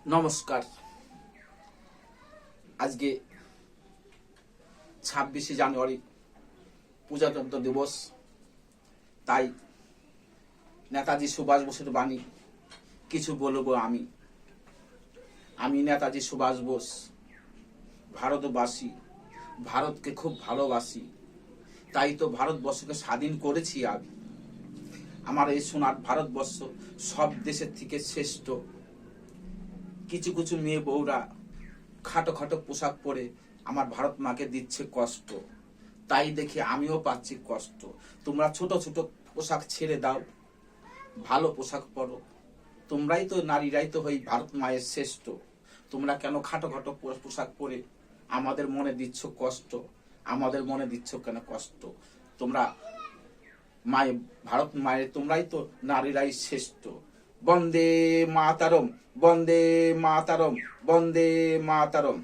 নমস্কার। আজকে 26শে জানুয়ারি প্রজাতন্ত্র দিবস। তাই নেতাজি সুভাষ বোসের বাণী কিছু বলবো। আমি নেতাজি সুভাষ বোস, ভারতবাসী, ভারতকে খুব ভালোবাসি। তাই তো ভারতবর্ষকে স্বাধীন করেছি। আমার এই সোনার ভারতবর্ষ সব দেশের থেকে শ্রেষ্ঠ। কিছু কিছু মেয়ে বউরা খাটো খাটো পোশাক পরে আমার ভারত মাকে দিচ্ছে কষ্ট। তাই দেখে আমিও পাচ্ছি কষ্ট। তোমরা ছোট ছোট পোশাক ছেড়ে দাও, ভালো পোশাক পরো। তোমরাই তো, নারীরাই তো হই ভারত মায়ের শ্রেষ্ঠ। তোমরা কেন খাটো খাটো পোশাক পরে আমাদের মনে দিচ্ছ কষ্ট? আমাদের মনে দিচ্ছ কেন কষ্ট? তোমরা মায়ের, ভারত মায়ের, তোমরাই তো নারীরাই শ্রেষ্ঠ। বন্দে মাতারম, বন্দে মাতারম, বন্দে মাতারম।